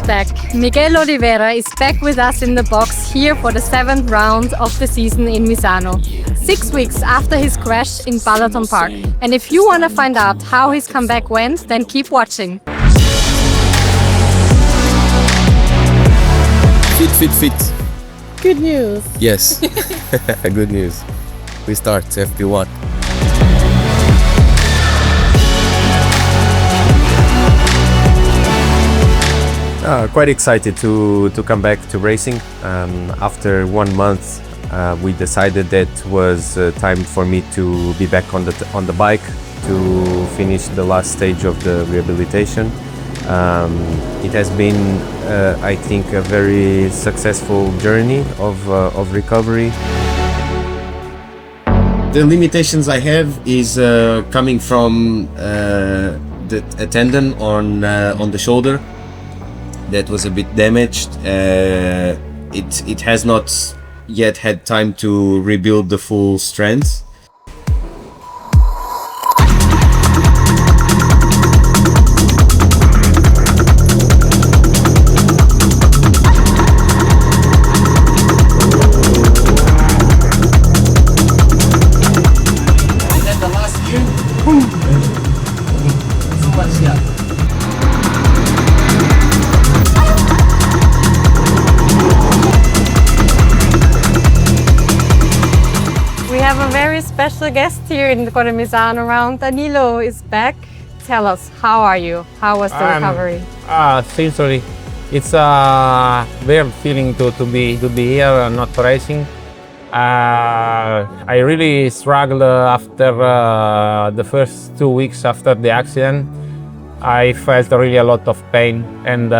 back. Miguel Oliveira is back with us in the box here for the 7th round of the season in Misano. 6 weeks after his crash in Balaton Park. And if you want to find out how his comeback went, then keep watching. Fit. Good news. Yes, good news. We start FP1. Quite excited to come back to racing. After 1 month, we decided that it was time for me to be back on the bike to finish the last stage of the rehabilitation. It has been, I think, a very successful journey of recovery. The limitations I have is coming from a tendon on the shoulder that was a bit damaged. It has not yet had time to rebuild the full strength. We have a very special guest here in the Misano round. Danilo is back. Tell us, how are you? How was the recovery? Seriously, it's a weird feeling to be here, not racing. I really struggled after the first 2 weeks after the accident. I felt really a lot of pain, and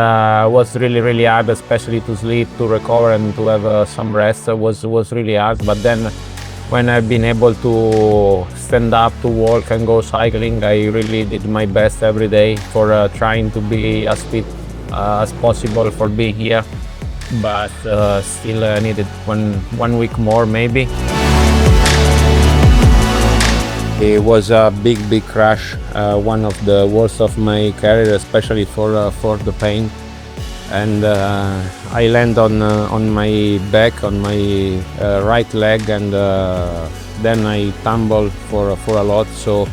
was really hard, especially to sleep, to recover, and to have some rest. Was really hard. But then, when I've been able to stand up, to walk and go cycling, I really did my best every day for trying to be as fit as possible for being here. But still needed one week more maybe. It was a big crash, one of the worst of my career, especially for the pain. And I land on my back, on my right leg, and then I tumbled for a lot. So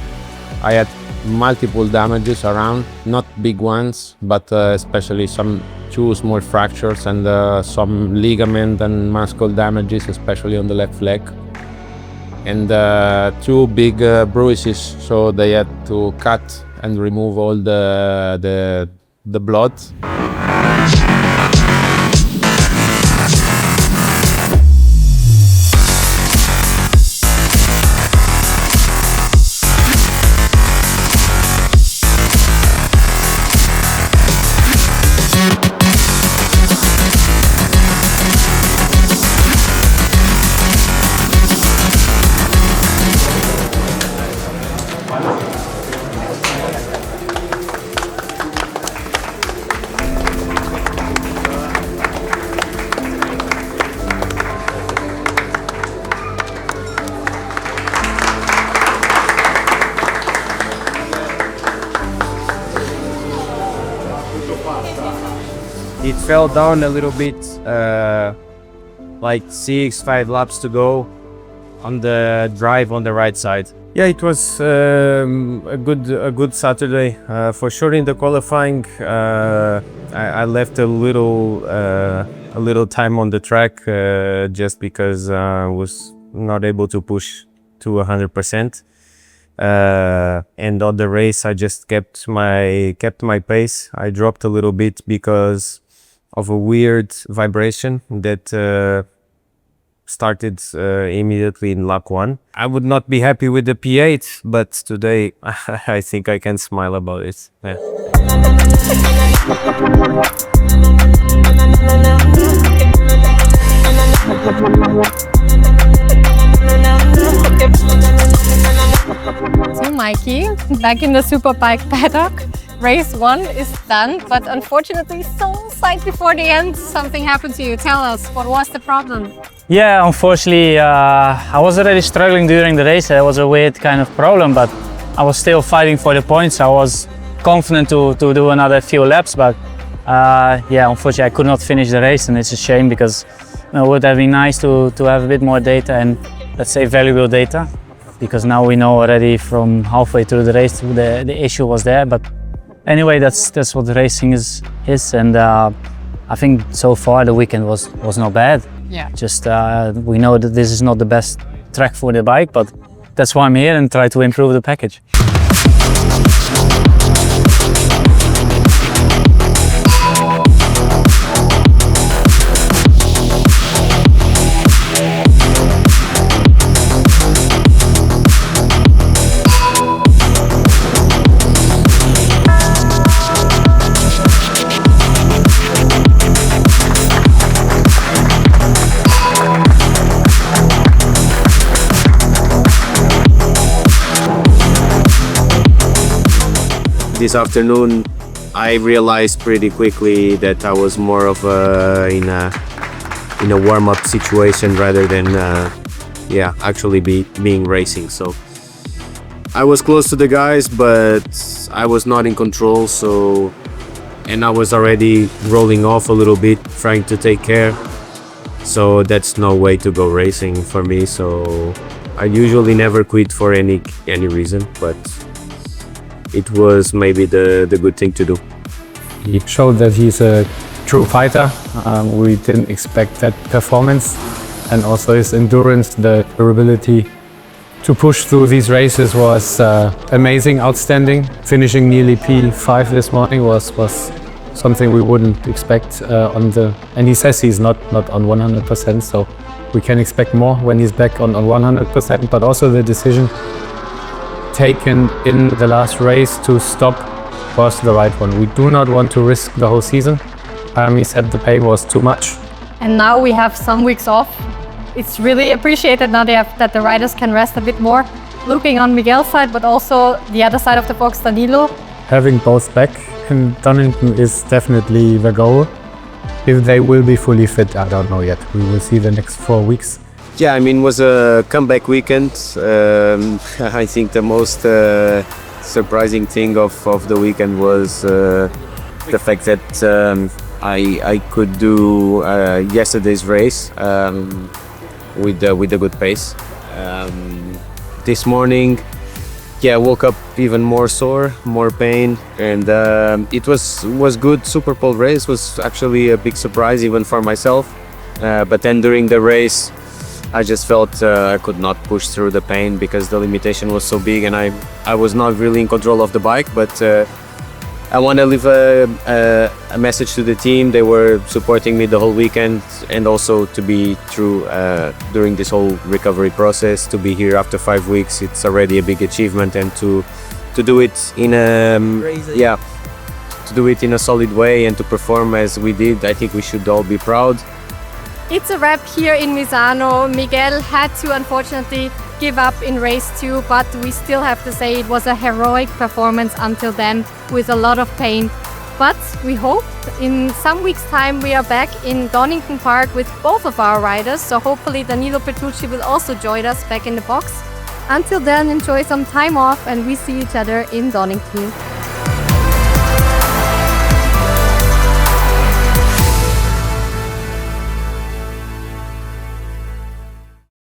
I had multiple damages around, not big ones, but especially two small fractures and some ligament and muscle damages, especially on the left leg. And 2 big bruises, so they had to cut and remove all the blood. It fell down a little bit, like 5 laps to go on the drive on the right side. Yeah, it was a good Saturday. For sure in the qualifying, I left a little time on the track just because I was not able to push to 100%. And on the race, I just kept my pace. I dropped a little bit because of a weird vibration that started immediately in lap 1. I would not be happy with the P8, but today I think I can smile about it. Yeah. So Mikey, back in the Superbike paddock. Race 1 is done, but unfortunately, so slight before the end, something happened to you. Tell us, what was the problem? Yeah, unfortunately, I was already struggling during the race. It was a weird kind of problem, but I was still fighting for the points. I was confident to do another few laps, but Yeah, unfortunately I could not finish the race, and it's a shame because it would have been nice to have a bit more data and, let's say, valuable data, because now we know already from halfway through the race the issue was there. But anyway, that's what racing is, and I think so far the weekend was not bad. Yeah. Just we know that this is not the best track for the bike, but that's why I'm here and try to improve the package. This afternoon, I realized pretty quickly that I was more of in a warm-up situation rather than actually being racing. So I was close to the guys, but I was not in control. And I was already rolling off a little bit, trying to take care. So that's no way to go racing for me. So I usually never quit for any reason, but it was maybe the good thing to do. He showed that he's a true fighter. We didn't expect that performance, and also his endurance, the durability to push through these races was amazing, outstanding. Finishing nearly P5 this morning was something we wouldn't expect and he says he's not on 100%, so we can expect more when he's back on 100%, but also the decision taken in the last race to stop was the right one. We do not want to risk the whole season. He said the pain was too much. And now we have some weeks off. It's really appreciated now that the riders can rest a bit more. Looking on Miguel's side, but also the other side of the box, Danilo. Having both back in Donington is definitely the goal. If they will be fully fit, I don't know yet. We will see the next 4 weeks. Yeah, I mean, it was a comeback weekend. I think the most surprising thing of the weekend was the fact that I could do yesterday's race with a good pace. This morning, I woke up even more sore, more pain, and it was good. Super pole race was actually a big surprise even for myself. But then during the race, I just felt I could not push through the pain because the limitation was so big, and I was not really in control of the bike. But I want to leave a message to the team. They were supporting me the whole weekend, and also to be through during this whole recovery process. To be here after 5 weeks, it's already a big achievement, and to do it in a solid way and to perform as we did, I think we should all be proud. It's a wrap here in Misano. Miguel had to unfortunately give up in race 2, but we still have to say it was a heroic performance until then with a lot of pain. But we hope in some weeks' time we are back in Donington Park with both of our riders, so hopefully Danilo Petrucci will also join us back in the box. Until then, enjoy some time off and we see each other in Donington.